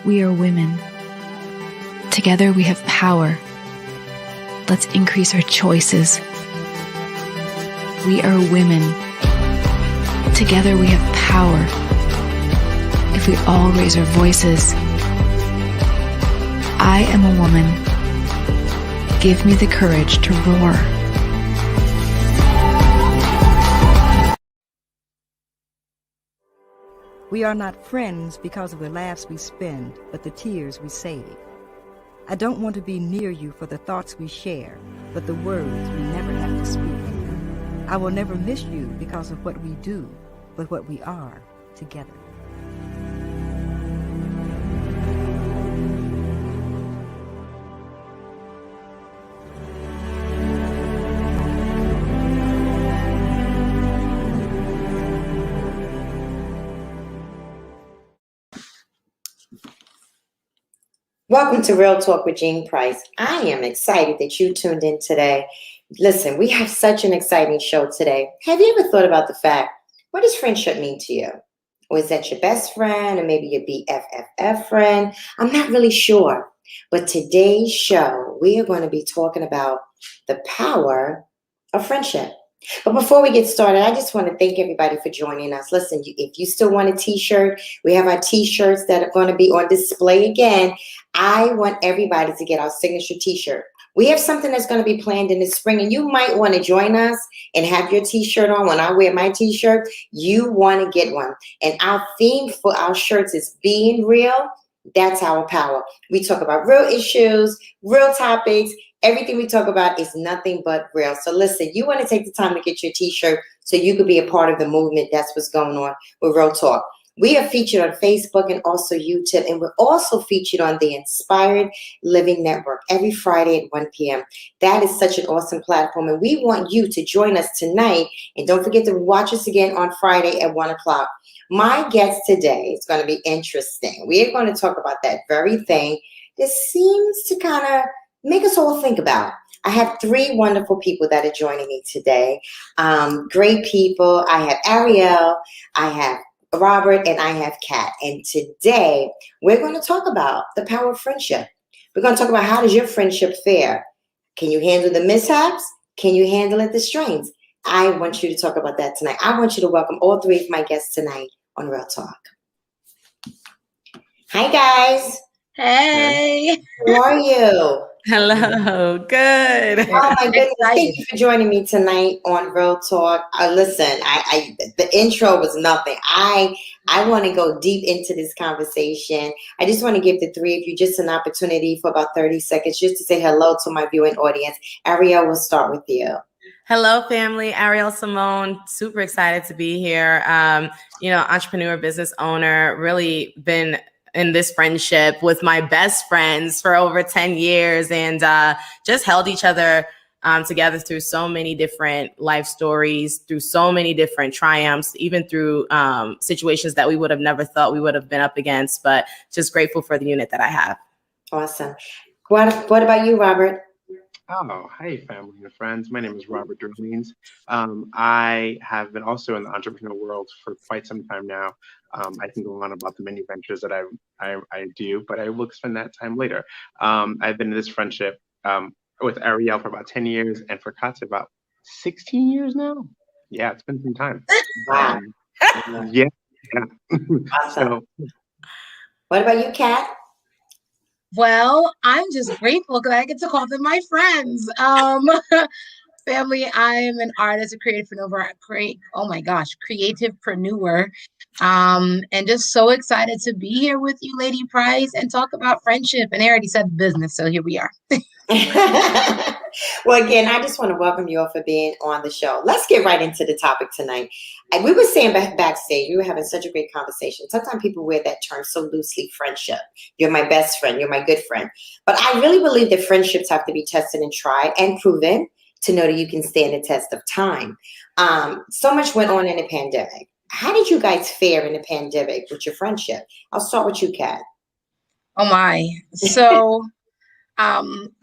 We are women. Together we have power. Let's increase our choices. We are women. Together we have power. If we all raise our voices. I am a woman. Give me the courage to roar. We are not friends because of the laughs we spend, but the tears we save. I don't want to be near you for the thoughts we share, but the words we never have to speak. I will never miss you because of what we do, but what we are together. Welcome to Real Talk with Jean Price. I am excited that you tuned in today. Listen, we have such an exciting show today. Have you ever thought about the fact, what does friendship mean to you? Or is that your best friend or maybe your BFFF friend? I'm not really sure. But today's show, we are going to be talking about the power of friendship. But before we get started, I just want to thank everybody for joining us. Listen, if you still want a t-shirt, we have our t-shirts that are going to be on display again. I want everybody to get our signature t-shirt. We have something that's going to be planned in the spring, and you might want to join us and have your t-shirt on. When I wear my t-shirt, you want to get one. And our theme for our shirts is being real. That's our power. We talk about real issues, real topics. Everything we talk about is nothing but real. So listen, you want to take the time to get your t-shirt so you could be a part of the movement. That's what's going on with Real Talk. We are featured on Facebook and also YouTube, and we're also featured on the Inspired Living Network every Friday at 1 p.m. That is such an awesome platform, and we want you to join us tonight. And don't forget to watch us again on Friday at 1 o'clock. My guest today is going to be interesting. We are going to talk about that very thing that seems to kind of make us all think about. I have three wonderful people that are joining me today. Great people. I have Ariel, I have Robert, and I have Kat. And today we're going to talk about the power of friendship. We're going to talk about, how does your friendship fare? Can you handle the mishaps? Can you handle it, the strains? I want you to talk about that tonight. I want you to welcome all three of my guests tonight on Real Talk. Hi, guys. Hey. How are you? Hello. Good. Oh my goodness! Thank you for joining me tonight on Real Talk. Listen, the intro was nothing. I want to go deep into this conversation. I just want to give the three of you just an opportunity for about 30 seconds just to say hello to my viewing audience. Ariel, we'll start with you. Hello, family. Ariel Simone. Super excited to be here. Entrepreneur, business owner, really been in this friendship with my best friends for over 10 years and just held each other together through so many different life stories, through so many different triumphs, even through situations that we would have never thought we would have been up against, but just grateful for the unit that I have. Awesome. What about you, Robert? Oh, hey, family and friends. My name is Robert Derleans. I have been also in the entrepreneurial world for quite some time now. I can go on about the many ventures that I do, but I will spend that time later. I've been in this friendship with Ariel for about 10 years and for Katya about 16 years now. Yeah, it's been some time. Wow. Yeah. Awesome. What about you, Kat? Well, I'm just grateful because I get to call them my friends. Family, I am an artist, a creativepreneur, and just so excited to be here with you, Lady Price, and talk about friendship. And I already said business, so here we are. Well, again, I just want to welcome you all for being on the show. Let's get right into the topic tonight. We were saying backstage, we were having such a great conversation. Sometimes people wear that term so loosely, friendship. You're my best friend. You're my good friend. But I really believe that friendships have to be tested and tried and proven to know that you can stand the test of time. So much went on in the pandemic. How did you guys fare in the pandemic with your friendship? I'll start with you, Kat. Oh my. So I'm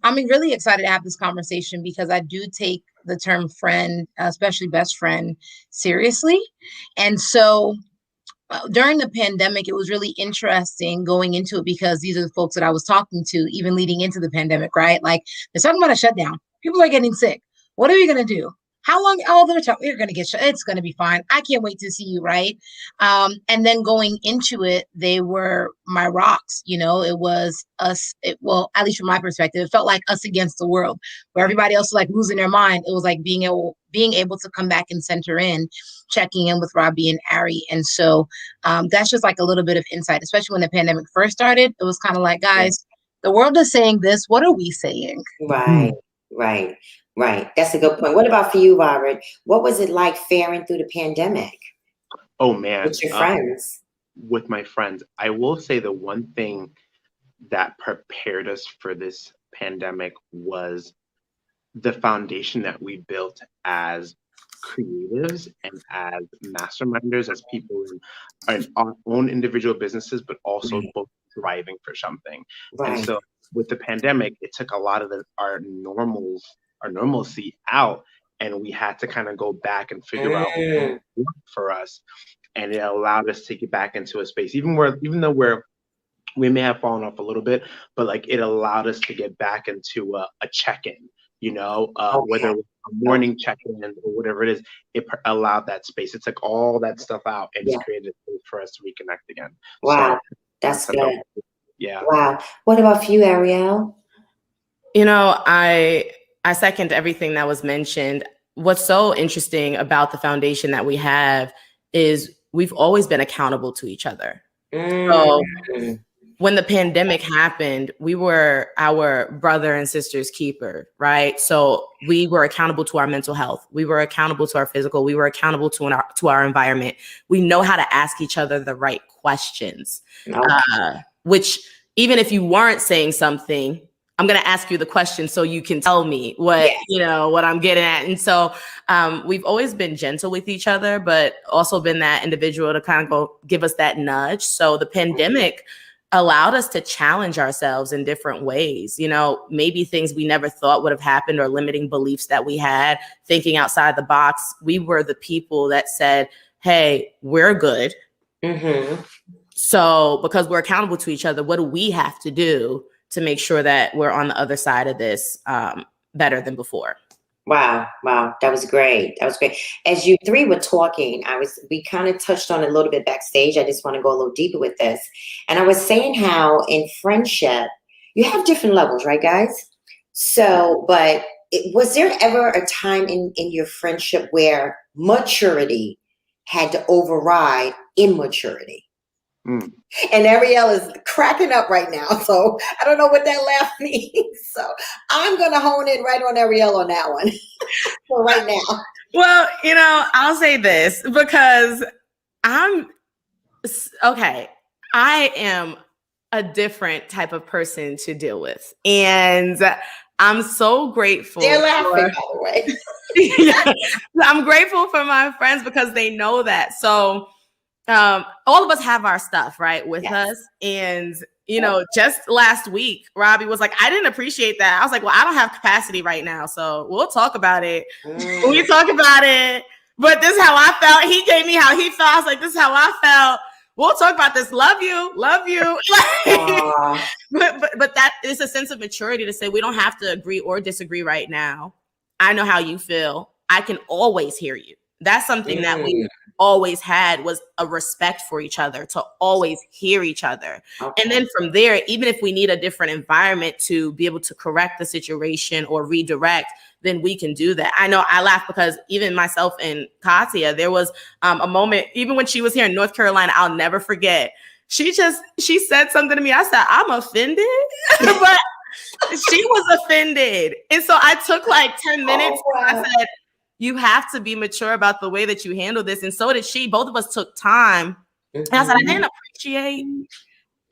really excited to have this conversation because I do take the term friend, especially best friend, seriously. And so during the pandemic, it was really interesting going into it because these are the folks that I was talking to, even leading into the pandemic, right? Like they're talking about a shutdown. People are getting sick. What are we going to do? How long? Oh, we're going to get shut. It's going to be fine. I can't wait to see you, right? And then going into it, they were my rocks. It was us. Well, at least from my perspective, it felt like us against the world, where everybody else was like losing their mind. It was like being able to come back and center in, checking in with Robbie and Ari. And so that's just like a little bit of insight, especially when the pandemic first started. It was kind of like, guys, the world is saying this. What are we saying? Right, right. Right. That's a good point. What about for you, Robert? What was it like faring through the pandemic? Oh, man. With your friends? With my friends. I will say the one thing that prepared us for this pandemic was the foundation that we built as creatives and as masterminders, as people in our own individual businesses, but also both thriving for something. Right. And so with the pandemic, it took a lot of our normalcy out, and we had to kind of go back and figure out what worked for us, and it allowed us to get back into a space, even though we may have fallen off a little bit, but like it allowed us to get back into a check-in, whether it was a morning check-in or whatever it is. It allowed that space. It took all that stuff out and just created a space for us to reconnect again. Wow, so that's good. Yeah. Wow. What about for you, Ariel? I second everything that was mentioned. What's so interesting about the foundation that we have is we've always been accountable to each other. So when the pandemic happened, we were our brother and sister's keeper, right? So we were accountable to our mental health. We were accountable to our physical. We were accountable to our environment. We know how to ask each other the right questions, which even if you weren't saying something, I'm going to ask you the question so you can tell me what I'm getting at. And so we've always been gentle with each other, but also been that individual to kind of go give us that nudge. So the pandemic allowed us to challenge ourselves in different ways. Maybe things we never thought would have happened or limiting beliefs that we had, thinking outside the box. We were the people that said, hey, we're good. So because we're accountable to each other, what do we have to do to make sure that we're on the other side of this better than before? Wow. That was great. As you three were talking, we kind of touched on it a little bit backstage. I just want to go a little deeper with this. And I was saying how in friendship, you have different levels, right, guys? So, but was there ever a time in your friendship where maturity had to override immaturity? And Ariel is cracking up right now, so I don't know what that laugh means. So I'm going to hone in right on Ariel on that one for right now. Well, I'll say this because I am a different type of person to deal with. And I'm so grateful. They're laughing, by the way. I'm grateful for my friends because they know that. So all of us have our stuff, right, with us. And, just last week, Robbie was like, I didn't appreciate that. I was like, well, I don't have capacity right now. So we'll talk about it. We talk about it. But this is how I felt. He gave me how he felt. I was like, this is how I felt. We'll talk about this. Love you. But that is a sense of maturity to say we don't have to agree or disagree right now. I know how you feel. I can always hear you. That's something that we always had, was a respect for each other, to always hear each other. And then from there, even if we need a different environment to be able to correct the situation or redirect, then we can do that. I know I laugh because even myself and Katia, there was a moment, even when she was here in North Carolina, I'll never forget. She said something to me. I said, I'm offended, but she was offended. And so I took like 10 minutes. I said, you have to be mature about the way that you handle this. And so did she. Both of us took time. And I said, I didn't appreciate.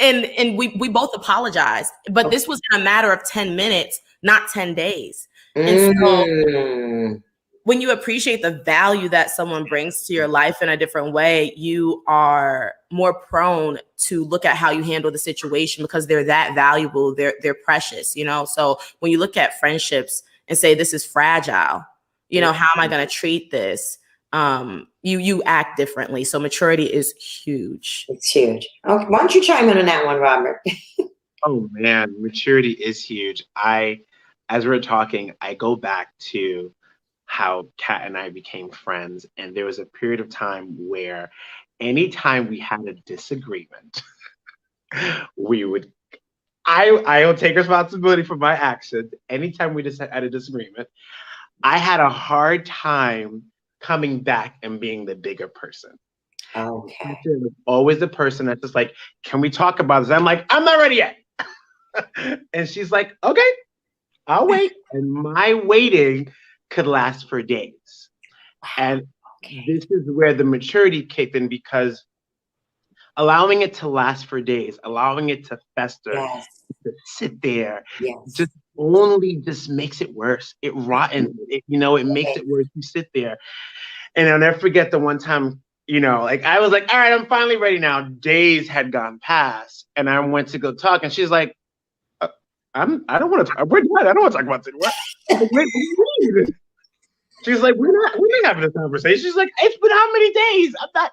And we both apologized. But this was in a matter of 10 minutes, not 10 days. And so when you appreciate the value that someone brings to your life in a different way, you are more prone to look at how you handle the situation because they're that valuable. They're precious, So when you look at friendships and say, this is fragile, how am I going to treat this? you act differently. So maturity is huge. It's huge. Okay, why don't you chime in on that one, Robert? Oh man, maturity is huge. As we're talking, I go back to how Kat and I became friends, and there was a period of time where anytime we had a disagreement, we would I will take responsibility for my actions. Anytime we just had a disagreement, I had a hard time coming back and being the bigger person. Okay. It was always the person that's just like, can we talk about this? I'm like, I'm not ready yet. And she's like, okay, I'll wait. And my waiting could last for days. And this is where the maturity kicked in, because allowing it to last for days, allowing it to fester, Yes. to sit there, Yes. just makes it worse. It rottens it, it makes it worse. You sit there. And I'll never forget the one time, like I was like, all right, I'm finally ready now. Days had gone past, and I went to go talk, and she's like, I don't want to talk. We're done. I don't want to talk about this anymore. Wait. She's like, we're not having this conversation. She's like, it's been how many days? I'm not.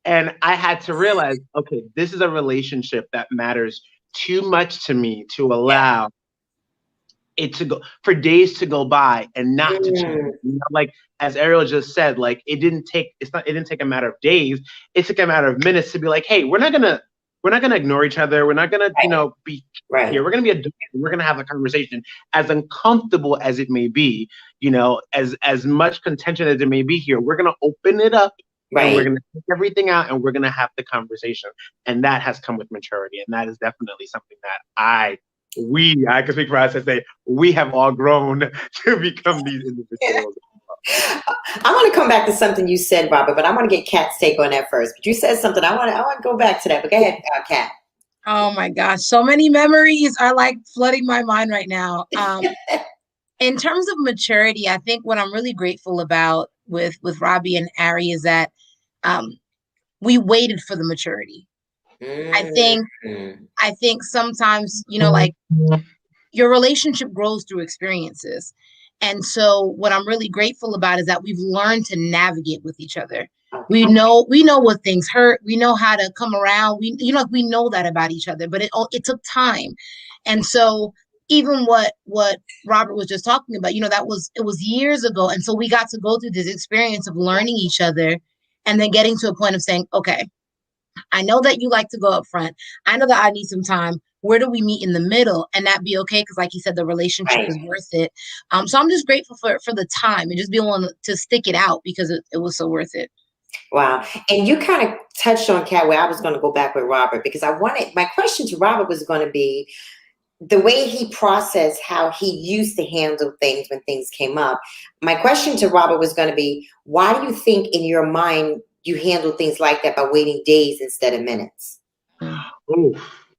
And I had to realize, okay, this is a relationship that matters too much to me to allow it to go for days to go by and not to change. Like as Ariel just said, like it didn't take a matter of days. It took a matter of minutes to be like, hey, we're not gonna ignore each other. We're not gonna, be here. We're gonna be adults. We're gonna have a conversation, as uncomfortable as it may be, as much contention as it may be here. We're gonna open it up. Right. And we're going to take everything out, and we're going to have the conversation. And that has come with maturity. And that is definitely something that I can speak for us and say, we have all grown to become these individuals. I want to come back to something you said, Robert, but I want to get Kat's take on that first. But you said something. I want to go back to that. But go ahead, Kat. Oh my gosh. So many memories are like flooding my mind right now. In terms of maturity, I think what I'm really grateful about with Robbie and Ari is that we waited for the maturity. I think sometimes, like your relationship grows through experiences. And so what I'm really grateful about is that we've learned to navigate with each other. We know what things hurt. We know how to come around. We know that about each other, but it took time. And so even what Robert was just talking about, it was years ago. And so we got to go through this experience of learning each other and then getting to a point of saying, okay, I know that you like to go up front. I know that I need some time. Where do we meet in the middle? And that be okay? Because like you said, the relationship is worth it. So I'm just grateful for the time and just being willing to stick it out because it was so worth it. Wow. And you kind of touched on, Kat, where I was going to go back with Robert, because my question to Robert was going to be, the way he processed how he used to handle things when things came up. My question to Robert was going to be, why do you think in your mind you handle things like that by waiting days instead of minutes? Oh,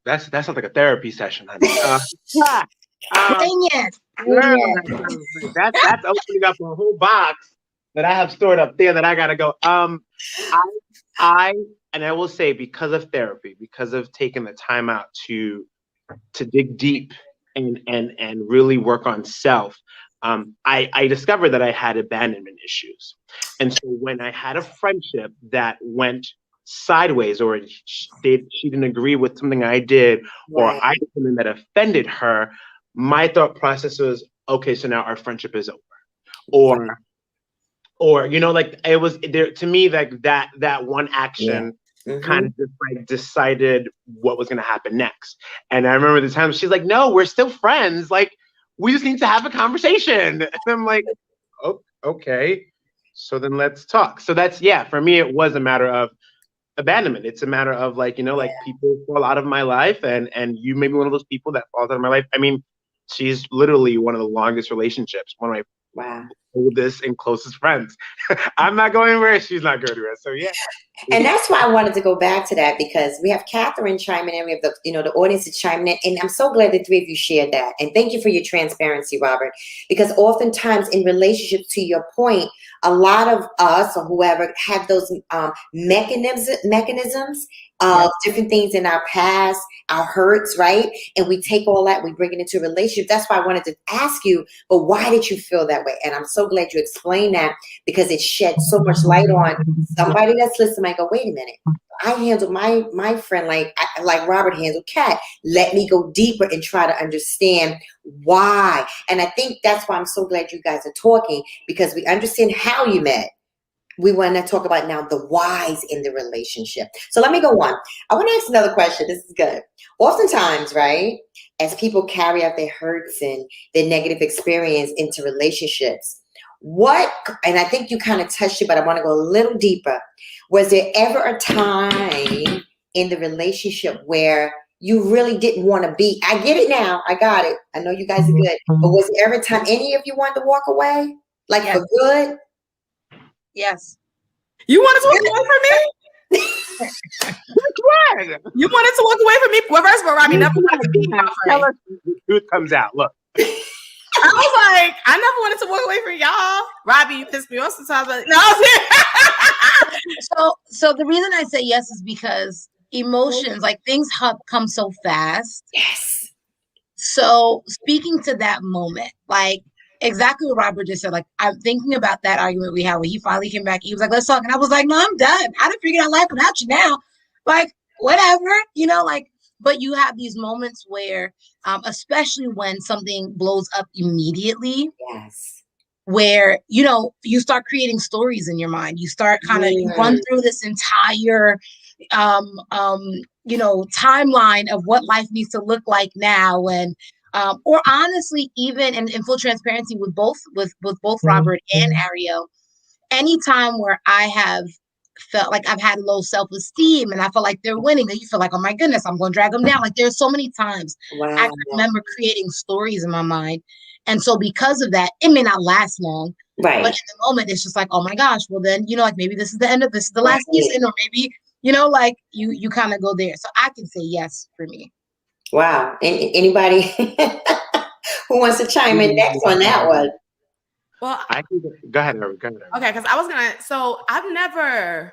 that sounds like a therapy session. Dang it. That's opening up a whole box that I have stored up there that I got to go. I will say, because of therapy, because of taking the time out to dig deep and really work on self, I discovered that I had abandonment issues. And so when I had a friendship that went sideways, or she didn't agree with something I did, or I did something that offended her, my thought process was, okay, so now our friendship is over. Or like it was there to me, like that one action kind of just like decided what was going to happen next. And I remember the time she's like, no, we're still friends. Like, we just need to have a conversation. And I'm like, oh, okay. So then let's talk. So that's, for me, it was a matter of abandonment. It's a matter of like, like people fall out of my life, and you may be one of those people that falls out of my life. I mean, she's literally one of the longest relationships, one of my oldest and closest friends. I'm not going anywhere. She's not going anywhere. So And that's why I wanted to go back to that, because we have Catherine chiming in. We have the audience is chiming in. And I'm so glad the three of you shared that. And thank you for your transparency, Robert, because oftentimes in relationships, to your point, a lot of us or whoever have those mechanisms, of different things in our past, our hurts, right? And we take all that, we bring it into a relationship. That's why I wanted to ask you, but why did you feel that way? And I'm so glad you explained that, because it shed so much light on somebody that's listening might go, wait a minute. I handle my friend like Robert handled Kat. Let me go deeper and try to understand why. And I think that's why I'm so glad you guys are talking, because we understand how you met. We want to talk about now the whys in the relationship. So let me go on. I want to ask another question. This is good. Oftentimes, right, as people carry out their hurts and their negative experience into relationships, and I think you kind of touched it, but I want to go a little deeper. Was there ever a time in the relationship where you really didn't want to be? I get it now. I got it. I know you guys are good. But was there ever a time any of you wanted to walk away? Like for good? Yes. You wanted to walk away from me? You wanted to walk away from me? Well, first of all, Robbie never wanted to be my Tell friend. us the truth comes out. Look. I was like, I never wanted to walk away from y'all. Robbie, you pissed me off sometimes. But no, I was So the reason I say yes is because emotions, like things come so fast. Yes. So speaking to that moment, like exactly what Robert just said, like I'm thinking about that argument we had when he finally came back. He was like, let's talk. And I was like, no, I'm done. I done figured out life without you now. Like, whatever, like, but you have these moments where, especially when something blows up immediately, Yes. where, you start creating stories in your mind. You start you run through this entire, timeline of what life needs to look like now. And, or honestly, even in full transparency with both Robert and Ariel, anytime where I have felt like I've had low self-esteem and I feel like they're winning, then you feel like, oh my goodness, I'm going to drag them down. Like there's so many times I can remember creating stories in my mind. And so because of that, it may not last long, right? But in the moment, it's just like, oh my gosh, well then, like maybe this is the end of this, is the last season, or maybe, like you kind of go there. So I can say yes for me. Wow. And anybody who wants to chime in next on that one? Well, I can go ahead, Eric. Go ahead, Eric. Okay, because I was gonna. So I've never.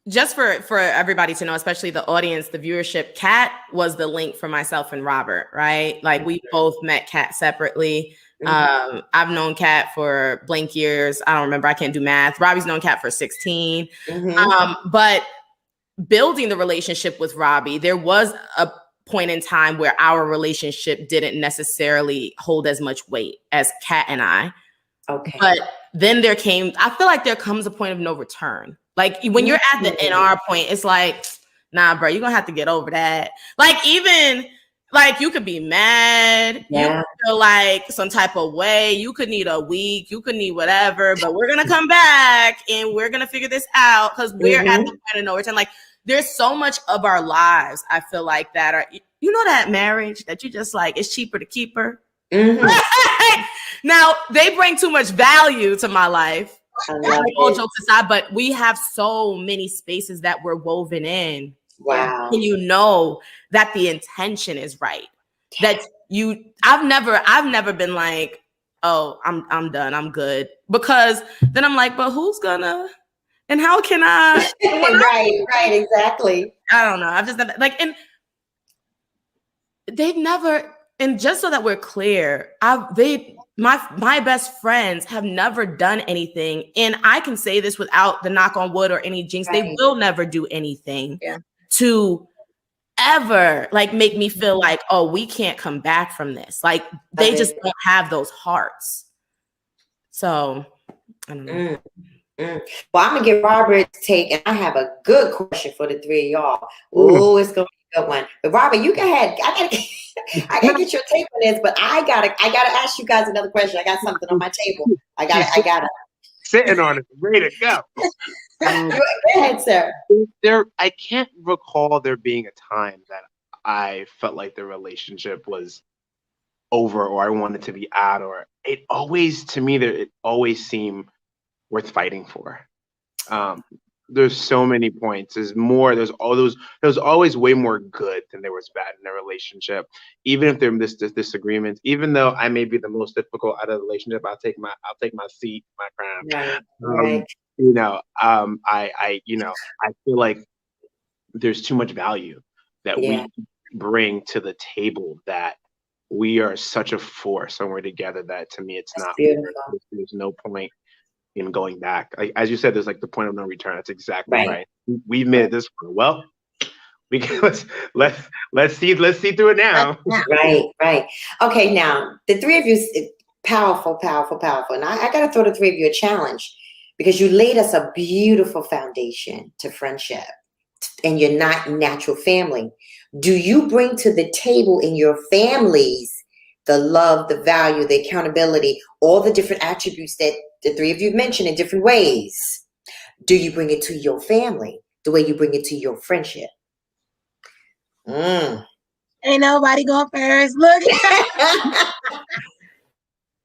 Just for everybody to know, especially the audience, the viewership, Kat was the link for myself and Robert, right? Like we both met Kat separately. I've known Kat for blank years. I don't remember. I can't do math. Robbie's known Kat for 16. But building the relationship with Robbie, there was a point in time where our relationship didn't necessarily hold as much weight as Kat and I. Okay. But then I feel like there comes a point of no return. Like when you're at the NR point, it's like, nah, bro, you're going to have to get over that. Like even like you could be mad. You could feel like some type of way. You could need a week. You could need whatever, but we're going to come back and we're going to figure this out because we're at the point of no return. Like there's so much of our lives, I feel like that are, that marriage that you just like, it's cheaper to keep her. Now they bring too much value to my life. All jokes aside, but we have so many spaces that we're woven in. Wow. And you know that the intention is right. That I've never been like, oh, I'm done, I'm good. Because then I'm like, but who's gonna and how can I? Right, exactly. I don't know. I've just never and they've never. And just so that we're clear, my best friends have never done anything, and I can say this without the knock on wood or any jinx. Right. They will never do anything to ever like make me feel like, oh, we can't come back from this. Like they just don't have those hearts. So I don't know. Well, I'm gonna get Robert's take, and I have a good question for the three of y'all. Oh, it's gonna be a good one. But Robert, you go ahead. I gotta get your take on this, but I gotta ask you guys another question. I got something on my table. I gotta sitting on it, ready to go. Go ahead, sir. I can't recall there being a time that I felt like the relationship was over or I wanted to be out, or it always seemed worth fighting for. There's so many points. There's always way more good than there was bad in a relationship. Even if there are disagreements, even though I may be the most difficult out of the relationship, I'll take my seat, my crown. Right. I feel like there's too much value that Yeah. we bring to the table, that we are such a force when we're together, that to me it's That's not beautiful. there's no point in going back. Like, as you said, there's like the point of no return. That's exactly Right. right. We've made it this far. Well, we can, let's see through it now. Right, right. Okay, now the three of you, powerful, powerful, powerful. And I got to throw the three of you a challenge, because you laid us a beautiful foundation to friendship, and you're not natural family. Do you bring to the table in your families the love, the value, the accountability, all the different attributes that the three of you mentioned in different ways? Do you bring it to your family the way you bring it to your friendship? Ain't nobody going first. Look.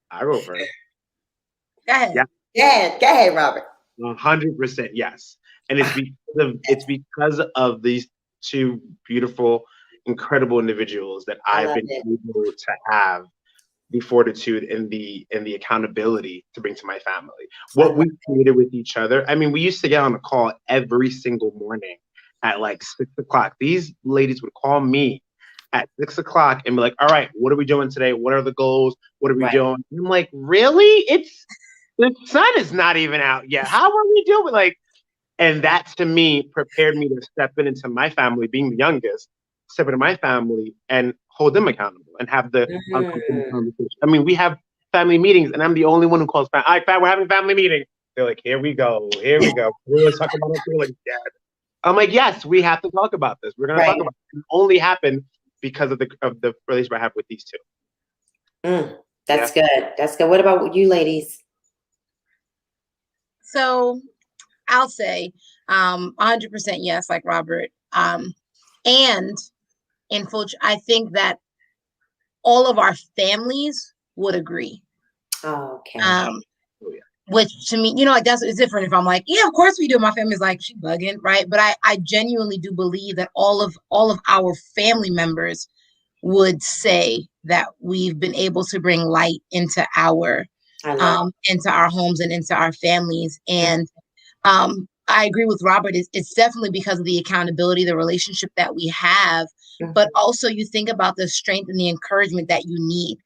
I go first. Go ahead. Yeah. Go ahead, Robert. 100% yes. And it's because of these two beautiful, incredible individuals that I've been able to have the fortitude and the accountability to bring to my family. What we created with each other. I mean, we used to get on a call every single morning at like 6 o'clock. These ladies would call me at 6 o'clock and be like, all right, what are we doing today? What are the goals? What are we doing? And I'm like, really? The sun is not even out yet. How are we doing? Like, and that to me prepared me to step into my family, being the youngest, step into my family and hold them accountable and have the uncomfortable conversation. I mean, we have family meetings and I'm the only one who calls all right, we're having family meeting. They're like, here we go. We're going to talk about our feelings, Dad. I'm like, yes, we have to talk about this. We're going to talk about it. It only happened because of the relationship I have with these two. That's good. That's good. What about you ladies? So I'll say 100% yes, like Robert. And in full, I think that all of our families would agree. Okay. Which to me, like that's it's different if I'm like, yeah, of course we do. My family's like, she bugging, right? But I genuinely do believe that all of our family members would say that we've been able to bring light into our homes and into our families. And I agree with Robert. It's definitely because of the accountability, the relationship that we have, but also you think about the strength and the encouragement that you need.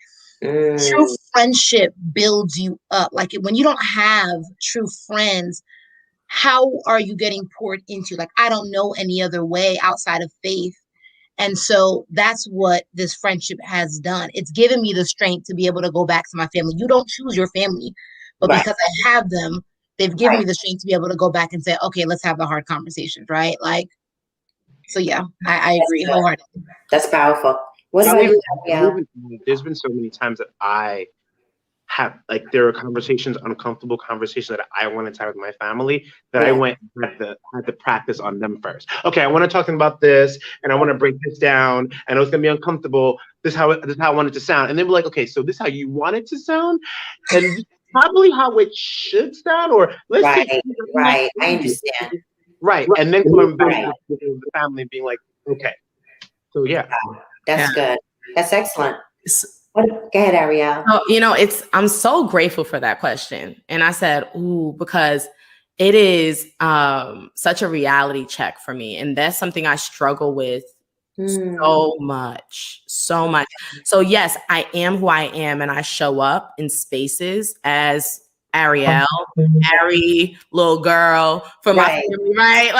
True friendship builds you up. Like when you don't have true friends, how are you getting poured into? Like, I don't know any other way outside of faith. And so that's what this friendship has done. It's given me the strength to be able to go back to my family. You don't choose your family, but because I have them, they've given me the strength to be able to go back and say, okay, let's have the hard conversations, right? Like, so yeah, I agree wholeheartedly. That's powerful. What about you, Gabrielle? There's been so many times that I have, like, there are conversations, uncomfortable conversations that I wanted to have with my family that I went and had to practice on them first. Okay, I want to talk to them about this, and I want to break this down, and it's gonna be uncomfortable. This is how I want it to sound, and they were like, okay, so this is how you want it to sound, and probably how it should sound, or let's I understand. Right, and then going back to the family being like, okay, so yeah. That's good. That's excellent. Go ahead, Ariel. I'm so grateful for that question. And I said, ooh, because it is such a reality check for me. And that's something I struggle with so much. So yes, I am who I am, and I show up in spaces as Ariel, Ari, little girl from my family, right?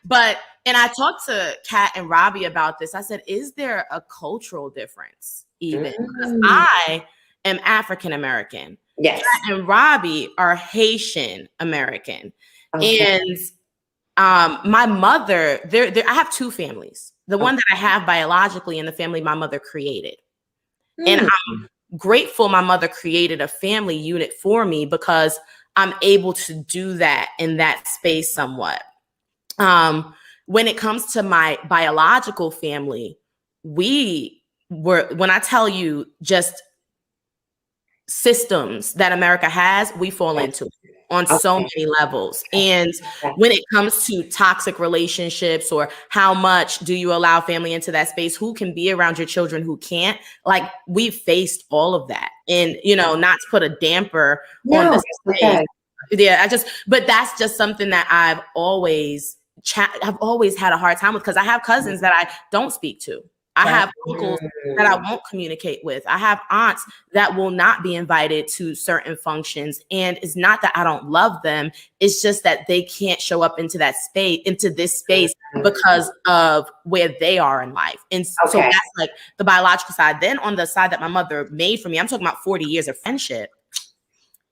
Like, and I talked to Kat and Robbie about this. I said, is there a cultural difference even? Because I am African American. Yes. Kat and Robbie are Haitian American. Okay. And my mother, I have two families. The one that I have biologically and the family my mother created. And I'm grateful my mother created a family unit for me because I'm able to do that in that space somewhat. When it comes to my biological family, when I tell you just systems that America has, we fall into on so many levels. And when it comes to toxic relationships or how much do you allow family into that space, who can be around your children, who can't, like we've faced all of that. And, not to put a damper on this space. Yeah, but that's just something that I've always I've always had a hard time with, because I have cousins that I don't speak to. I have uncles that I won't communicate with. I have aunts that will not be invited to certain functions. And it's not that I don't love them. It's just that they can't show up into that space, into this space, because of where they are in life. And so that's like the biological side. Then on the side that my mother made for me, I'm talking about 40 years of friendship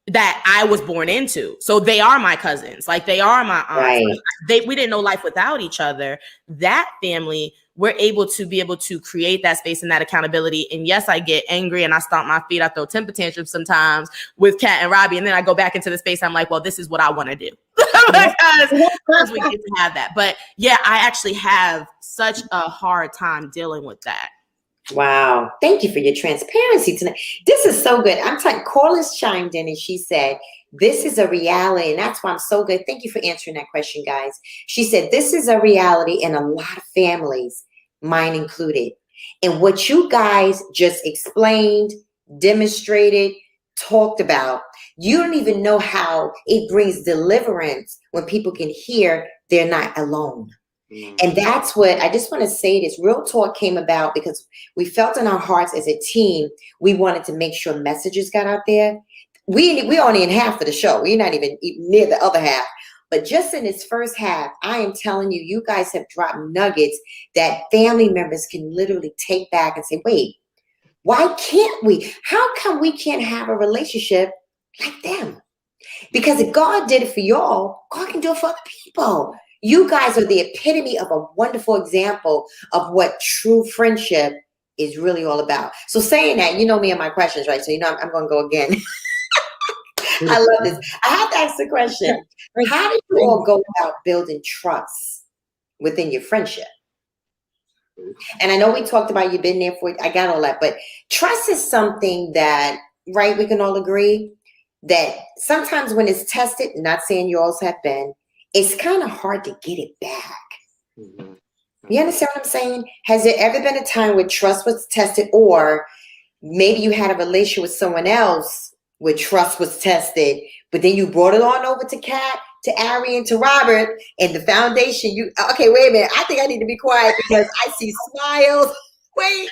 that I was born into. So they are my cousins. Like, they are my aunts. Right. We didn't know life without each other. That family, we're able to create that space and that accountability. And yes, I get angry and I stomp my feet. I throw temper tantrums sometimes with Kat and Robbie. And then I go back into the space. I'm like, well, this is what I want to do. because we get to have that. But yeah, I actually have such a hard time dealing with that. Wow. Thank you for your transparency tonight. This is so good. I'm telling, Corliss chimed in and she said, this is a reality. And that's why I'm so good. Thank you for answering that question, guys. She said, this is a reality in a lot of families, mine included. And what you guys just explained, demonstrated, talked about, you don't even know how it brings deliverance when people can hear they're not alone. And that's what I just want to say. This Real Talk came about because we felt in our hearts as a team, we wanted to make sure messages got out there. We're only in half of the show. We're not even near the other half. But just in this first half, I am telling you, you guys have dropped nuggets that family members can literally take back and say, wait, why can't we? How come we can't have a relationship like them? Because if God did it for y'all, God can do it for other people. You guys are the epitome of a wonderful example of what true friendship is really all about. So saying that, you know me and my questions, right? So you know I'm going to go again. I love this. I have to ask the question. How did you all go about building trust within your friendship? And I know we talked about you've been there for, I got all that, but trust is something that, right, we can all agree that sometimes when it's tested, not saying you all have been, it's kind of hard to get it back. Mm-hmm. You understand what I'm saying? Has there ever been a time where trust was tested, or maybe you had a relationship with someone else where trust was tested, but then you brought it on over to Kat, to Ari, and to Robert, and the foundation, okay, wait a minute. I think I need to be quiet because I see smiles. Wait,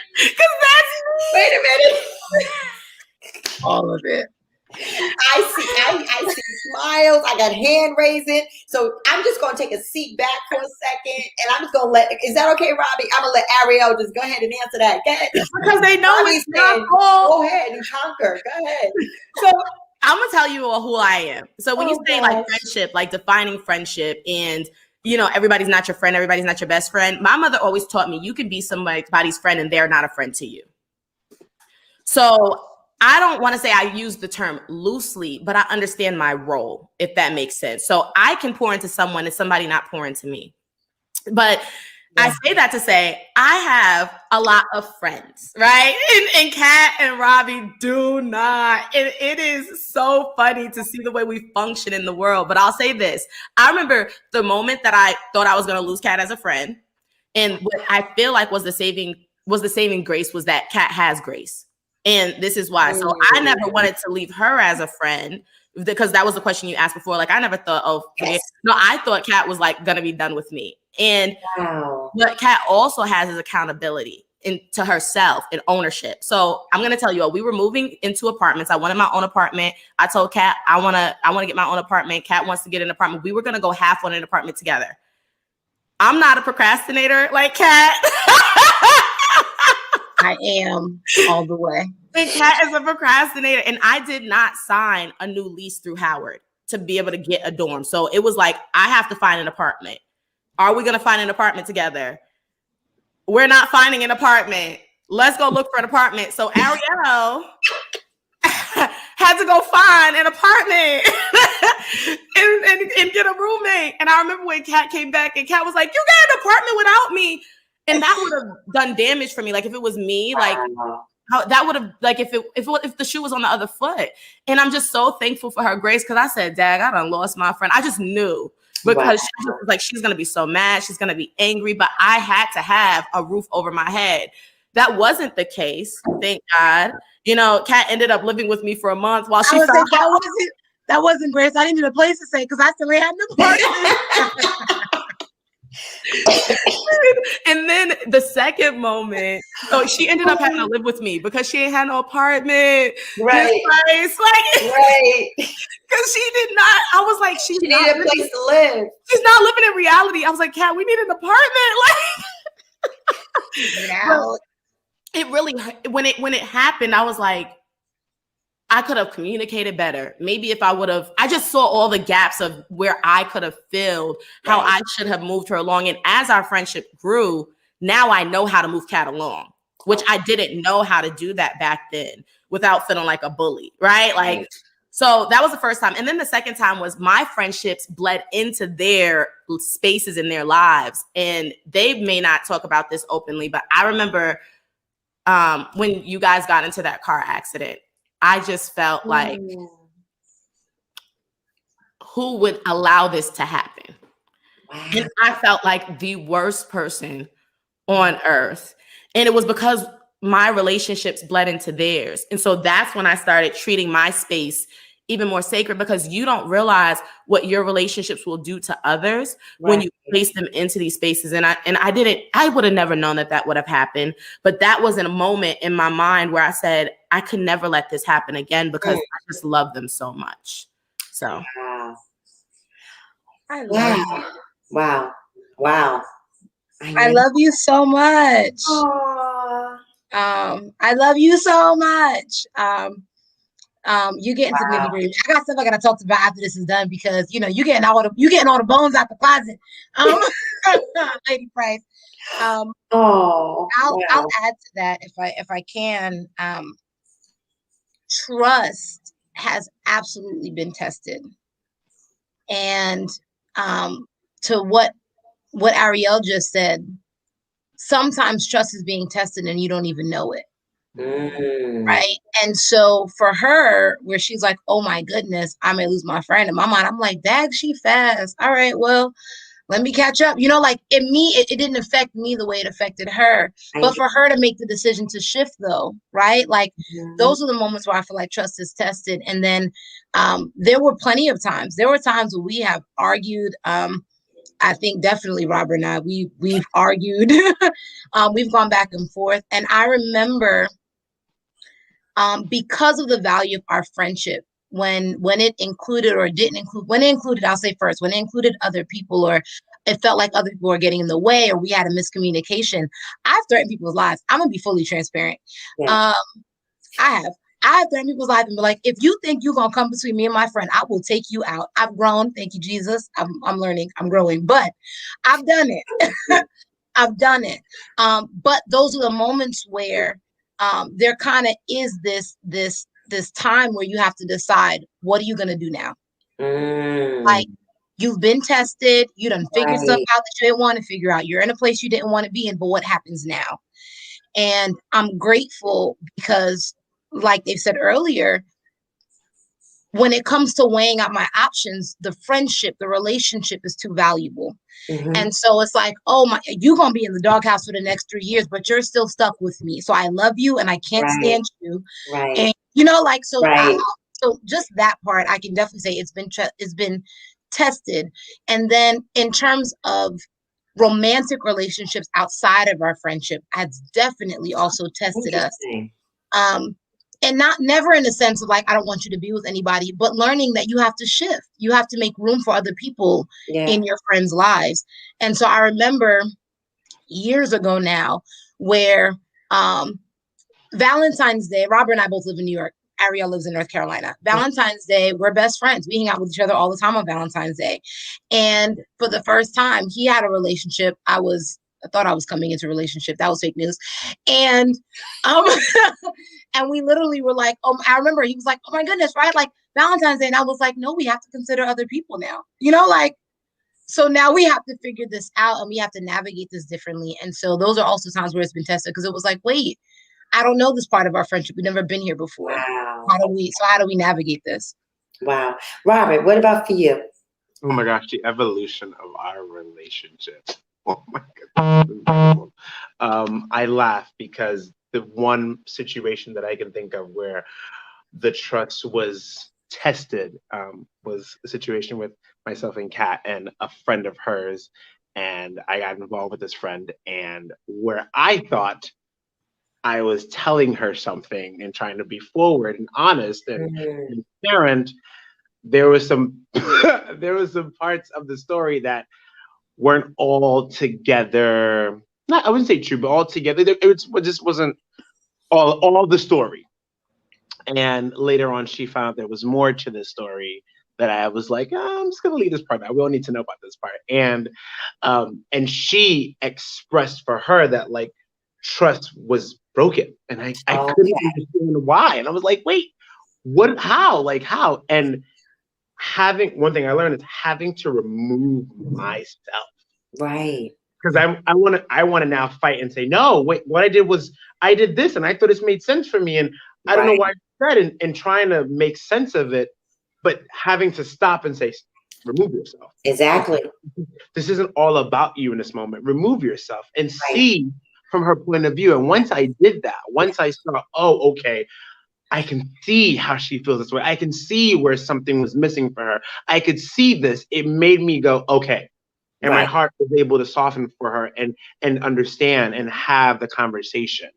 wait a minute. All of it. I see smiles. I got hand raising. So I'm just going to take a seat back for a second, and I'm just going to is that okay, Robbie? I'm going to let Ariel just go ahead and answer that. Go ahead. Because they know it's not go ahead and conquer. Go ahead. So I'm going to tell you who I am. So when you say like friendship, like defining friendship, and you know, everybody's not your friend, everybody's not your best friend. My mother always taught me you can be somebody's friend and they're not a friend to you. So I don't want to say I use the term loosely, but I understand my role, if that makes sense. So I can pour into someone and somebody not pour into me. But I say that to say I have a lot of friends, right? And Kat and Robbie do not. And it is so funny to see the way we function in the world. But I'll say this. I remember the moment that I thought I was going to lose Kat as a friend. And what I feel like was the saving grace was that Kat has grace. And this is why. So I never wanted to leave her as a friend, because that was the question you asked before. Like, I never thought, no, I thought Kat was like going to be done with me. And what Kat also has is accountability to herself and ownership. So I'm going to tell you, we were moving into apartments. I wanted my own apartment. I told Kat, I want to get my own apartment. Kat wants to get an apartment. We were going to go half on an apartment together. I'm not a procrastinator like Kat. I am all the way. And Kat is a procrastinator, and I did not sign a new lease through Howard to be able to get a dorm. So it was like, I have to find an apartment. Are we going to find an apartment together? We're not finding an apartment. Let's go look for an apartment. So Ariel had to go find an apartment and get a roommate. And I remember when Kat came back and Kat was like, you got an apartment without me. And that would have done damage for me. Like if it was me, like how that would have, like if the shoe was on the other foot. And I'm just so thankful for her grace, because I said, Dag, I done lost my friend. I just knew, because she was like, she's gonna be so mad, she's gonna be angry. But I had to have a roof over my head. That wasn't the case, thank God. You know, Kat ended up living with me for a month while she found out. That wasn't grace. I didn't need a place to stay because I still had an apartment. And then the second moment, so she ended up having to live with me because she ain't had no apartment. Right. This place, like, Right. because she did not. I was like, She needed a place to live. She's not living in reality. I was like, Kat, we need an apartment. Like, it really, when it happened, I was like, I could have communicated better. Maybe if I would have, I just saw all the gaps of where I could have filled, how I should have moved her along. And as our friendship grew, now I know how to move Kat along, which I didn't know how to do that back then without feeling like a bully, right? Like, so that was the first time. And then the second time was my friendships bled into their spaces in their lives. And they may not talk about this openly, but I remember when you guys got into that car accident, I just felt like, who would allow this to happen? Wow. And I felt like the worst person on earth. And it was because my relationships bled into theirs. And so that's when I started treating my space even more sacred, because you don't realize what your relationships will do to others when you place them into these spaces. And I would have never known that would have happened. But that was in a moment in my mind where I said, I could never let this happen again because I just love them so much. So. Wow. I love you so much. I love you so much. You get into nitty gritty. I got stuff I gotta talk about after this is done, because you getting all the bones out the closet. Lady Price. I'll add to that if I can. Trust has absolutely been tested, and to what Ariel just said, sometimes trust is being tested and you don't even know it. Right. And so for her, where she's like, oh my goodness, I may lose my friend. In my mind, I'm like, dag, she fast. All right, well, let me catch up. Like it didn't affect me the way it affected her. But for her to make the decision to shift though, right? Like those are the moments where I feel like trust is tested. And then there were plenty of times. There were times where we have argued. I think definitely Robert and I, we've argued. We've gone back and forth. And I remember because of the value of our friendship, when it included or didn't include, when it included, I'll say first, when it included other people, or it felt like other people were getting in the way, or we had a miscommunication, I've threatened people's lives. I'm gonna be fully transparent. I have threatened people's lives and be like, if you think you're gonna come between me and my friend, I will take you out. I've grown, thank you, Jesus. I'm learning, I'm growing, but I've done it. I've done it. But those are the moments where there kind of is this time where you have to decide, what are you going to do now? Like, you've been tested, you done figured stuff out that you didn't want to figure out. You're in a place you didn't want to be in, but what happens now? And I'm grateful because, like they said earlier, when it comes to weighing out my options, the friendship, the relationship is too valuable. And so it's like, oh my, you're going to be in the doghouse for the next 3 years, but you're still stuck with me. So I love you and I can't stand you. And so just that part, I can definitely say it's been tested. And then in terms of romantic relationships outside of our friendship, has definitely also tested us. And never in the sense of like, I don't want you to be with anybody, but learning that you have to shift. You have to make room for other people in your friends' lives. And so I remember years ago now where Valentine's Day, Robert and I both live in New York. Ariel lives in North Carolina. Valentine's Day, we're best friends. We hang out with each other all the time on Valentine's Day. And for the first time, he had a relationship. I thought I was coming into a relationship. That was fake news. And and we literally were like, I remember he was like, oh my goodness, right? Like Valentine's Day. And I was like, no, we have to consider other people now. So now we have to figure this out and we have to navigate this differently. And so those are also times where it's been tested, because it was like, wait, I don't know this part of our friendship. We've never been here before. Wow. How do we navigate this? Wow. Robert, what about for you? Oh my gosh, the evolution of our relationship. Oh my goodness. I laugh because the one situation that I can think of where the trust was tested was a situation with myself and Kat and a friend of hers. and I got involved with this friend, and where I thought I was telling her something and trying to be forward and honest and transparent, there was some there was some parts of the story that weren't all together. Not, I wouldn't say true, but all together. It just wasn't all the story. And later on, she found out there was more to this story that I was like, oh, I'm just gonna leave this part out. We don't need to know about this part. And she expressed for her that like trust was broken, and I couldn't understand why. And I was like, wait, what? How? Like how? And one thing I learned is having to remove myself. Right. Because I want to now fight and say, no, wait, what I did was I did this and I thought this made sense for me. And I don't know why I said, and trying to make sense of it, but having to stop and say, remove yourself. Exactly. This isn't all about you in this moment. Remove yourself and see from her point of view. And once I did that, once I saw, oh, okay, I can see how she feels this way. I can see where something was missing for her. I could see this. It made me go, okay. And my heart was able to soften for her and understand and have the conversation.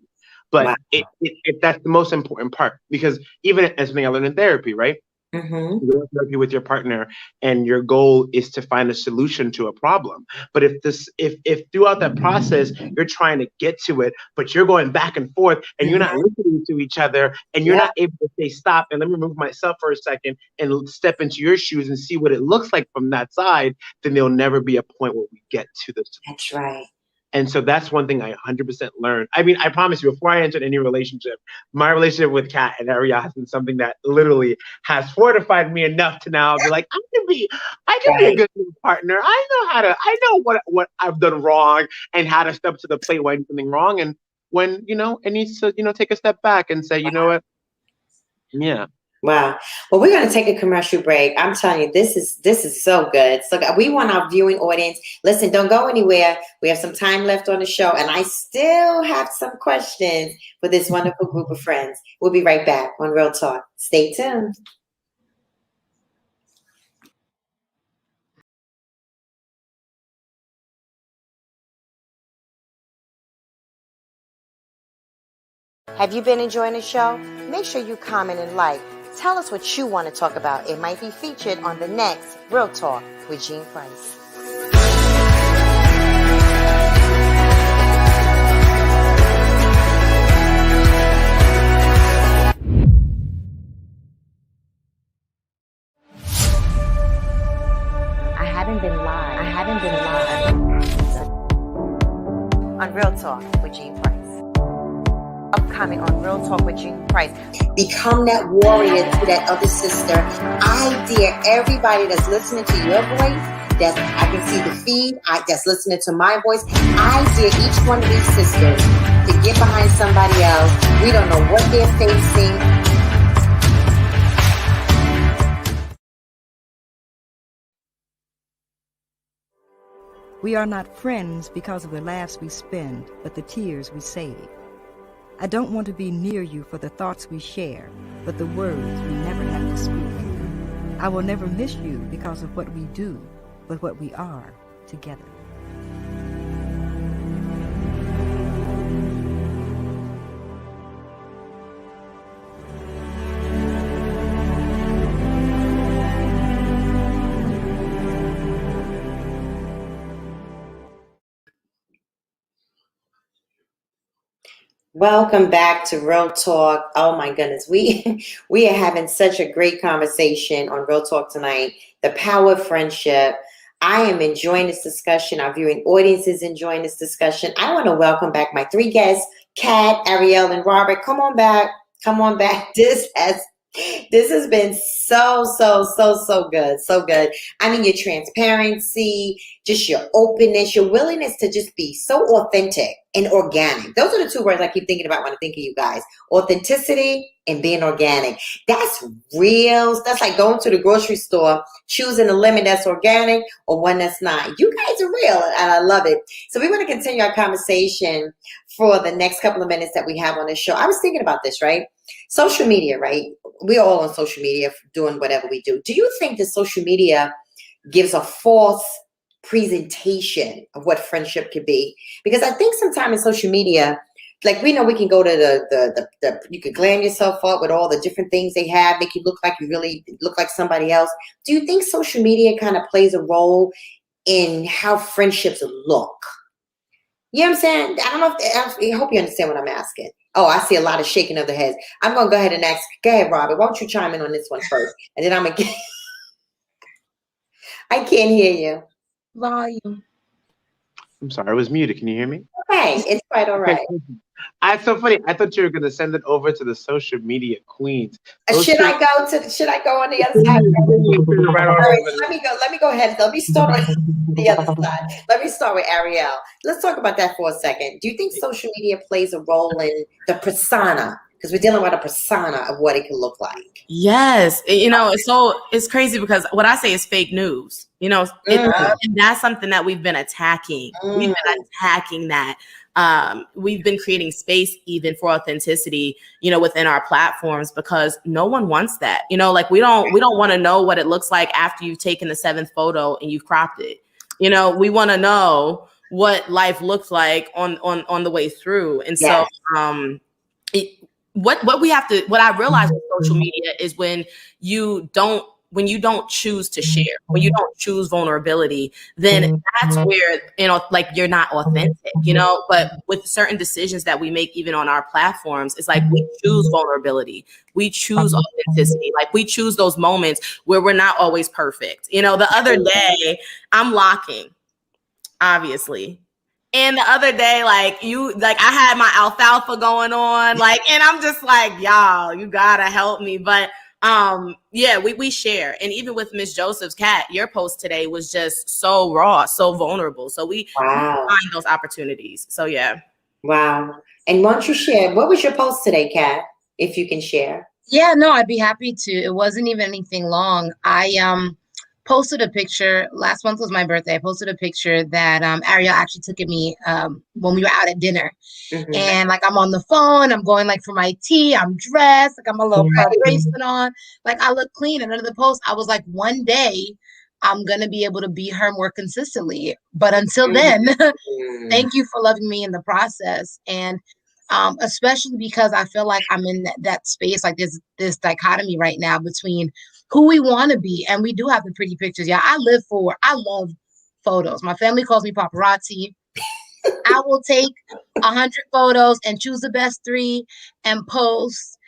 But that's the most important part, because even as something I learned in therapy, right? You go to therapy with your partner and your goal is to find a solution to a problem. But if throughout that process you're trying to get to it, but you're going back and forth and you're not listening to each other and you're not able to say stop and let me remove myself for a second and step into your shoes and see what it looks like from that side, then there'll never be a point where we get to the solution. That's right. And so that's one thing I 100% learned. I mean, I promise you, before I entered any relationship, my relationship with Kat and Ariel has been something that literally has fortified me enough to now be like, I can be a good partner. I know what I've done wrong and how to step to the plate when I do something wrong. And when, it needs to, take a step back and say, you know what? Yeah. Wow. Well, we're going to take a commercial break. I'm telling you, this is so good. So we want our viewing audience. Listen, don't go anywhere. We have some time left on the show, and I still have some questions for this wonderful group of friends. We'll be right back on Real Talk. Stay tuned. Have you been enjoying the show? Make sure you comment and like. Tell us what you want to talk about. It might be featured on the next Real Talk with Jean Price. I haven't been live. On Real Talk with Jean Price. Upcoming on Real Talk with Jean Price. Become that warrior to that other sister. I dare everybody that's listening to your voice, that I can see the feed, that's listening to my voice. I dare each one of these sisters to get behind somebody else. We don't know what they're facing. We are not friends because of the laughs we spend, but the tears we save. I don't want to be near you for the thoughts we share, but the words we never have to speak. I will never miss you because of what we do, but what we are together. Welcome back to Real Talk. Oh my goodness, we are having such a great conversation on Real Talk tonight. The power of friendship. I am enjoying this discussion. Our viewing audience is enjoying this discussion. I want to welcome back my three guests, Kat, Ariel, and Robert. Come on back. Come on back. This has been so good. So good. I mean, your transparency, just your openness, your willingness to just be so authentic and organic. Those are the two words I keep thinking about when I think of you guys. Authenticity and being organic. That's real. That's like going to the grocery store, choosing a lemon that's organic or one that's not. You guys are real, and I love it. So we want to continue our conversation for the next couple of minutes that we have on this show. I was thinking about this, right? Social media, right? We're all on social media doing whatever we do. Do you think that social media gives a false presentation of what friendship could be. Because I think sometimes in social media, like we know we can go to the you could glam yourself up with all the different things they have, make you look like you really look like somebody else. Do you think social media kind of plays a role in how friendships look? You know what I'm saying? I don't know if I hope you understand what I'm asking. Oh, I see a lot of shaking of the heads. I'm gonna go ahead and ask. Go ahead, Robert. Why don't you chime in on this one first, and then I'm gonna. I can't hear you. Volume. I'm sorry, I was muted. Can you hear me? Okay, it's quite all right. It's so funny. I thought you were going to send it over to the social media queens. Should I go on the other side? All right, let me go ahead. Let me start on the other side. Let me start with Ariel. Let's talk about that for a second. Do you think social media plays a role in the persona? Because we're dealing with a persona of what it can look like. Yes. It's crazy because what I say is fake news, and that's something that we've been attacking. We've been attacking that. We've been creating space even for authenticity, within our platforms, because no one wants that. Like we don't want to know what it looks like after you've taken the 7th photo and you've cropped it. We want to know what life looks like on the way through. And so, what I realize with social media is when you don't choose to share, when you don't choose vulnerability, then that's where, like you're not authentic, but with certain decisions that we make, even on our platforms, it's like we choose vulnerability, we choose authenticity, like we choose those moments where we're not always perfect. The other day I'm locking, obviously. And the other day, I had my alfalfa going on, and I'm just like, y'all, you gotta help me. But we share. And even with Miss Joseph's cat, your post today was just so raw, so vulnerable. So we find those opportunities. So yeah. Wow. And why don't you share? What was your post today, Kat? If you can share. Yeah, no, I'd be happy to. It wasn't even anything long. I posted a picture. Last month was my birthday. I posted a picture that Ariel actually took at me when we were out at dinner. And I'm on the phone, I'm going for my tea, I'm dressed, I got my little pearl bracelet on, I look clean. And under the post, I was like, one day I'm gonna be able to be her more consistently. But until then, thank you for loving me in the process. And especially because I feel like I'm in that space, there's this dichotomy right now between who we want to be, and we do have the pretty pictures. Yeah, I love photos. My family calls me paparazzi. I will take 100 photos and choose the best 3 and post.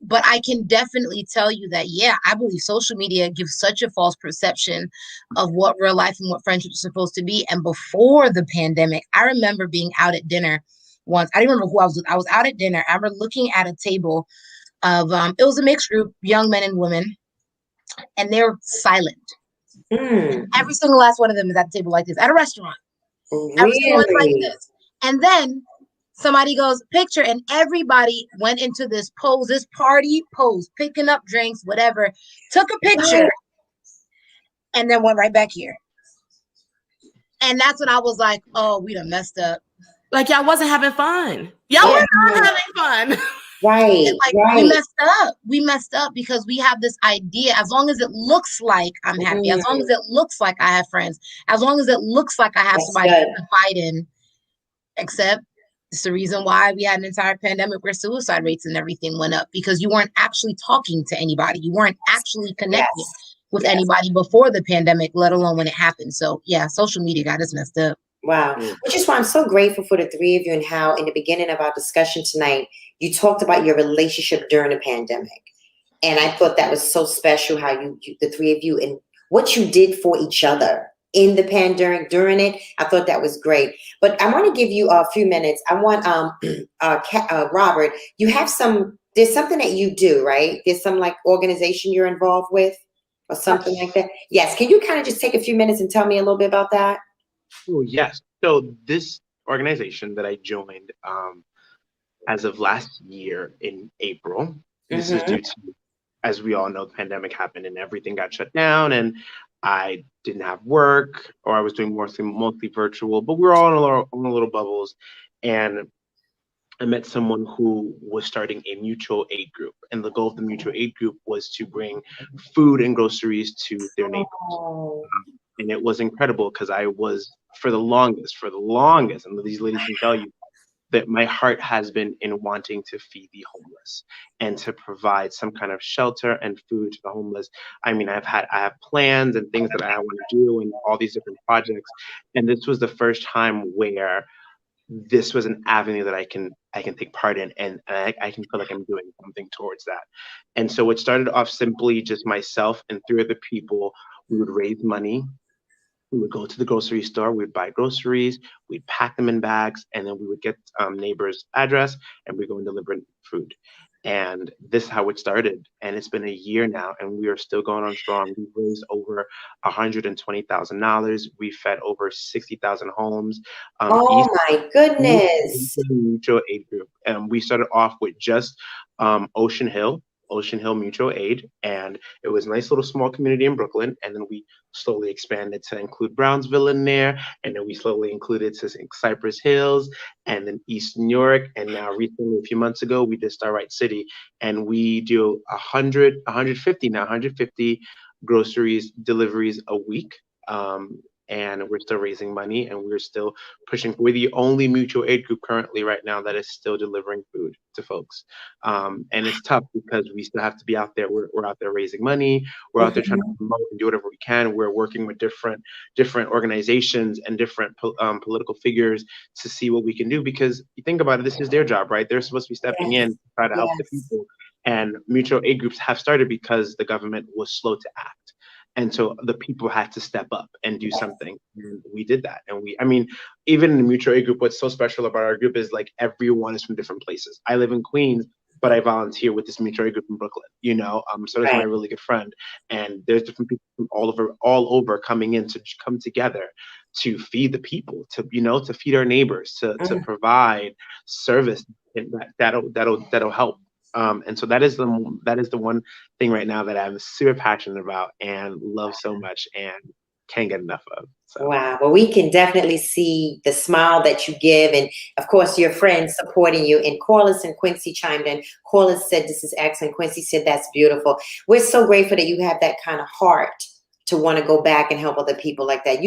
But I can definitely tell you that, I believe social media gives such a false perception of what real life and what friendships are supposed to be. And before the pandemic, I remember being out at dinner once. I didn't remember who I was with. I was out at dinner. I remember looking at a table of, it was a mixed group, young men and women, and they were silent. Every single last one of them is at the table like this, at a restaurant. Everyone's like this. And then somebody goes, picture, and everybody went into this party pose, picking up drinks, whatever, took a picture, and then went right back here. And that's when I was like, oh, we done messed up. Y'all wasn't having fun. Y'all were not having fun. Right. We messed up because we have this idea, as long as it looks like I'm happy, as long as it looks like I have friends, as long as it looks like I have somebody to confide in, except it's the reason why we had an entire pandemic where suicide rates and everything went up, because you weren't actually talking to anybody. You weren't actually connecting with anybody before the pandemic, let alone when it happened. So yeah, social media got us messed up. Wow. Which is why I'm so grateful for the 3 of you, and how in the beginning of our discussion tonight, you talked about your relationship during the pandemic. And I thought that was so special, how you the 3 of you, and what you did for each other in the pandemic, during it. I thought that was great. But I want to give you a few minutes. I want Robert, there's something that you do, right? There's some organization you're involved with or something like that. Yes. Can you kind of just take a few minutes and tell me a little bit about that? Oh, yes. So this organization that I joined as of last year in April, this is due to, as we all know, the pandemic happened and everything got shut down, and I didn't have work, or I was doing mostly virtual, but we were all in our little bubbles. And I met someone who was starting a mutual aid group, and the goal of the mutual aid group was to bring food and groceries to their neighbors. And it was incredible because I was, for the longest, and these ladies can tell you, that my heart has been in wanting to feed the homeless and to provide some kind of shelter and food to the homeless. I mean, I have plans and things that I want to do and all these different projects. And this was the first time where this was an avenue that I can take part in, and I can feel like I'm doing something towards that. And so it started off simply just myself and three other people. We would raise money. We would go to the grocery store, we'd buy groceries, we'd pack them in bags, and then we would get neighbors' address and we'd go and deliver food. And this is how it started. And it's been a year now, and we are still going on strong. We've raised over $120,000. We fed over 60,000 homes. Oh my goodness. Mutual aid group. And we started off with just Ocean Hill Mutual Aid, and it was a nice little small community in Brooklyn. And then we slowly expanded to include Brownsville in there, and then we slowly included to Cypress Hills, and then East New York, and now recently, a few months ago, we did Starlight City, and we do 150 groceries deliveries a week. And we're still raising money, and we're still pushing. We're the only mutual aid group currently right now that is still delivering food to folks. And it's tough because we still have to be out there. We're out there raising money. We're out there trying to promote and do whatever we can. We're working with different organizations and different political figures to see what we can do, because you think about it, this is their job, right? They're supposed to be stepping in to try to help the people. And mutual aid groups have started because the government was slow to act. And so the people had to step up and do something. And we did that. And even in the mutual aid group, what's so special about our group is like everyone is from different places. I live in Queens, but I volunteer with this mutual aid group in Brooklyn, so that's my really good friend. And there's different people from all over coming in to come together to feed the people, to feed our neighbors, to provide service that'll help. And so that is the one thing right now that I'm super passionate about and love so much and can't get enough of. So. Wow. Well, we can definitely see the smile that you give, and of course your friends supporting you. And Corliss and Quincy chimed in. Corliss said, "This is excellent." Quincy said, "That's beautiful." We're so grateful that you have that kind of heart to want to go back and help other people like that.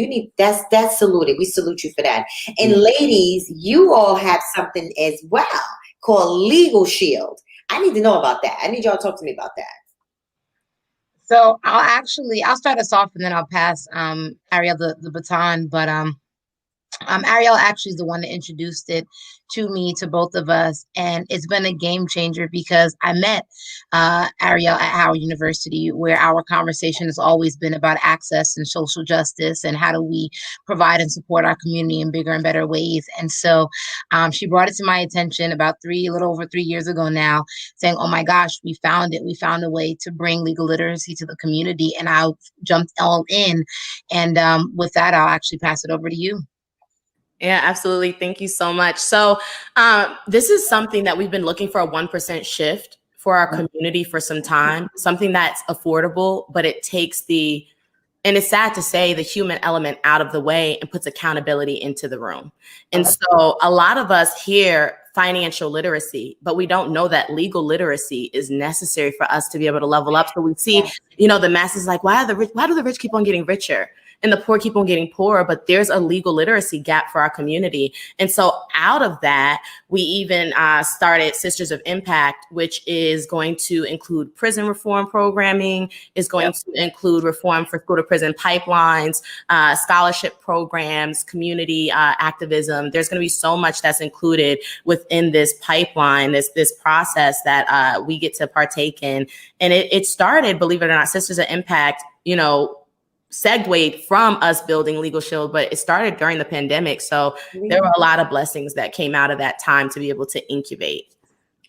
That's saluted. We salute you for that. And ladies, you all have something as well called Legal Shield. I need to know about that. I need y'all to talk to me about that. So I'll start us off, and then I'll pass Ariel the baton. But Ariel actually is the one that introduced it to me, to both of us. And it's been a game changer because I met Ariel at Howard University, where our conversation has always been about access and social justice and how do we provide and support our community in bigger and better ways. And so she brought it to my attention about a little over 3 years ago now, saying, "Oh my gosh, we found it. We found a way to bring legal literacy to the community." And I jumped all in. And with that, I'll actually pass it over to you. Yeah, absolutely. Thank you so much. So this is something that we've been looking for, a 1% shift for our community for some time, something that's affordable, but it takes and it's sad to say, the human element out of the way and puts accountability into the room. And so a lot of us hear financial literacy, but we don't know that legal literacy is necessary for us to be able to level up. So we see, the masses like, why do the rich keep on getting richer and the poor keep on getting poorer? But there's a legal literacy gap for our community. And so out of that, we even started Sisters of Impact, which is going to include prison reform programming, is going to include reform for school to prison pipelines, scholarship programs, community activism. There's going to be so much that's included within this pipeline, this process that we get to partake in. And it started, believe it or not, Sisters of Impact, segued from us building Legal Shield, but it started during the pandemic. So there were a lot of blessings that came out of that time to be able to incubate.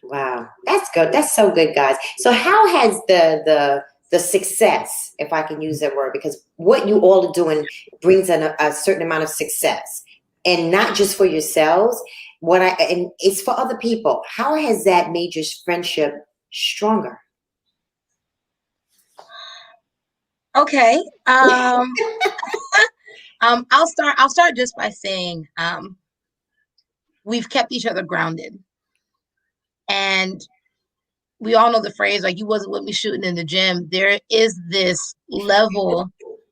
Wow, that's good. That's so good, guys. So how has the success, if I can use that word, because what you all are doing brings in a certain amount of success, and not just for yourselves, and it's for other people. How has that made your friendship stronger? Okay. I'll start just by saying we've kept each other grounded. And we all know the phrase, like, you wasn't with me shooting in the gym. There is this level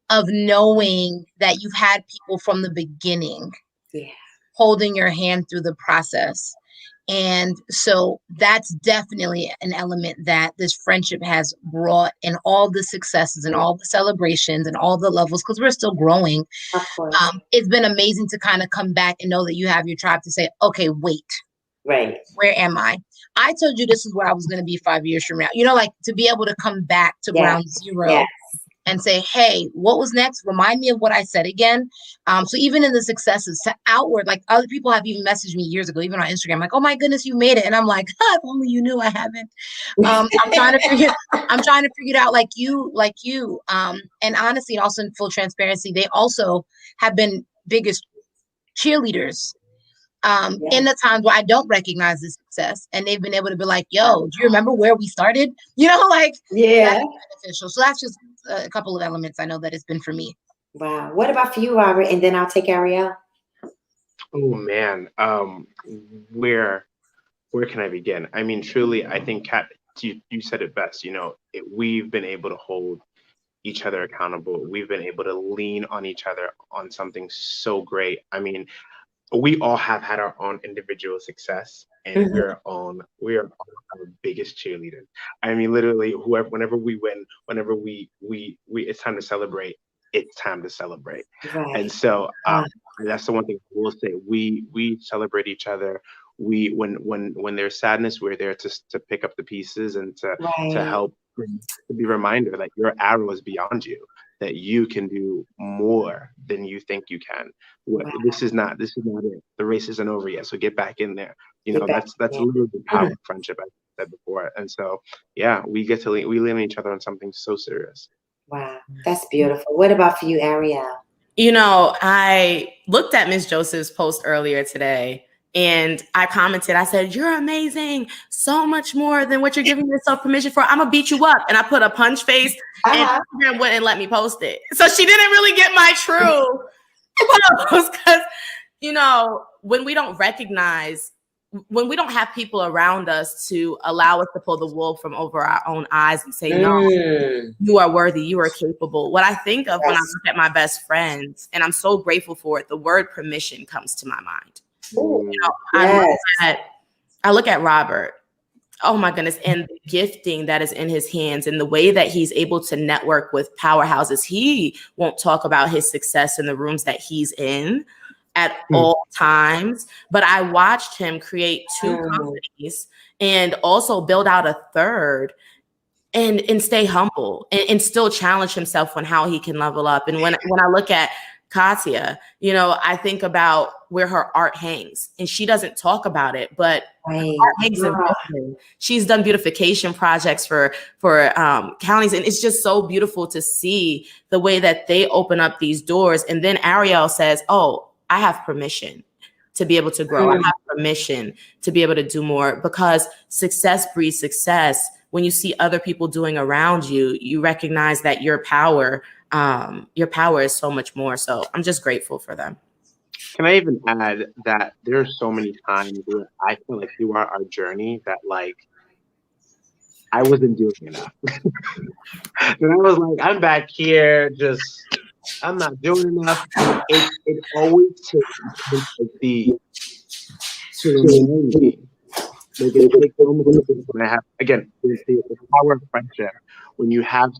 of knowing that you've had people from the beginning Yeah. holding your hand through the process. And so that's definitely an element that this friendship has brought in all the successes and all the celebrations and all the levels, because we're still growing. Of course. It's been amazing to kind of come back and know that you have your tribe to say, okay, wait, Right. where am I? I told you this is where I was going to be 5 years from now. You know, like to be able to come back to ground zero. Yes. And say, hey, what was next? Remind me of what I said again. So even in the successes to outward, like other people have even messaged me years ago, even on Instagram, like, oh my goodness, you made it. And I'm like, if only you knew I haven't. I'm trying to figure it out like you. And honestly, also in full transparency, they also have been biggest cheerleaders in the times where I don't recognize the success, and they've been able to be like, yo, do you remember where we started? You know, like, that's beneficial. So that's just a couple of elements I know that it's been for me. Wow. What about for you, Robert? And then I'll take Ariel. Oh man, where can I begin? I mean, truly, I think Kat, you said it best. You know, we've been able to hold each other accountable. We've been able to lean on each other on something so great. I mean, we all have had our own individual success, and we are our biggest cheerleaders. I mean, literally, whenever we win, whenever we it's time to celebrate. It's time to celebrate. Right. And so that's the one thing I will say. We celebrate each other. We when there's sadness, we're there to pick up the pieces and to help, to be a reminder that your arrow is beyond you, that you can do more than you think you can. This is not it. The race isn't over yet, so get back in there. You know, that's literally the power of friendship, I said before. And so we lean on each other on something so serious. Wow, that's beautiful. What about for you, Ariel? You know, I looked at Miss Joseph's post earlier today, and I commented, I said, you're amazing, so much more than what you're giving yourself permission for. I'm gonna beat you up. And I put a punch face, and Instagram wouldn't let me post it. So she didn't really get my true post, because, you know, when we don't when we don't have people around us to allow us to pull the wool from over our own eyes and say, no, you are worthy, you are capable. What I think of when I look at my best friends, and I'm so grateful for it, the word permission comes to my mind. You know, I look at Robert. Oh my goodness. And the gifting that is in his hands and the way that he's able to network with powerhouses. He won't talk about his success in the rooms that he's in at all times, but I watched him create 2 companies and also build out a third, and stay humble and still challenge himself on how he can level up. And when I look at Katya, you know, I think about where her art hangs, and she doesn't talk about it, but art hangs in Brooklyn. She's done beautification projects for counties, and it's just so beautiful to see the way that they open up these doors. And then Ariel says, oh, I have permission to be able to grow. I have permission to be able to do more, because success breeds success. When you see other people doing around you, you recognize that your power is so much more. So I'm just grateful for them. Can I even add that there are so many times where I feel like throughout our journey that like I wasn't doing enough. And I was like, I'm back here I'm not doing enough. It always takes to remind me. Like when I have, again, the power of friendship. When you have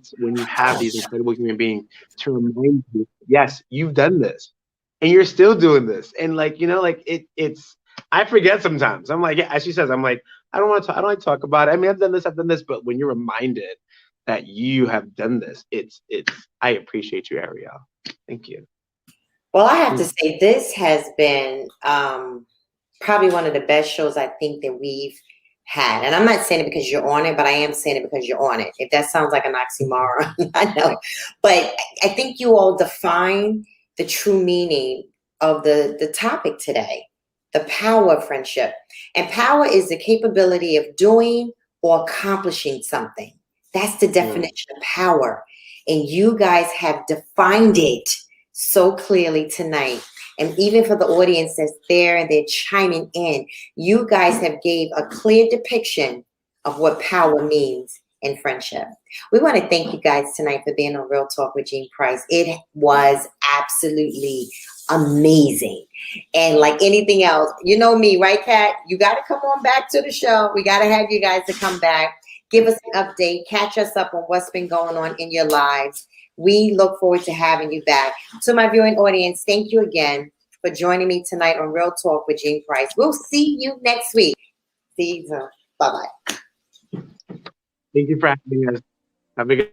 these incredible human beings to remind you, yes, you've done this, and you're still doing this, and like, you know, like it's. I forget sometimes. I'm like, as she says, I'm like, I don't want to talk about it. I mean, I've done this, but when you're reminded that you have done this, it's. I appreciate you, Ariel. Thank you. Well, I have to say this has been probably one of the best shows I think that we've had. And I'm not saying it because you're on it, but I am saying it because you're on it. If that sounds like an oxymoron, I know. But I think you all define the true meaning of the topic today, the power of friendship. And power is the capability of doing or accomplishing something. That's the definition of power. And you guys have defined it so clearly tonight. And even for the audience that's there and they're chiming in, you guys have gave a clear depiction of what power means in friendship. We want to thank you guys tonight for being on Real Talk with Jean Price. It was absolutely amazing. And like anything else, you know me, right, Kat? You got to come on back to the show. We got to have you guys to come back. Give us an update. Catch us up on what's been going on in your lives. We look forward to having you back. To my viewing audience, thank you again for joining me tonight on Real Talk with Jean Price. We'll see you next week. See you soon. Bye-bye. Thank you for having us. Have a good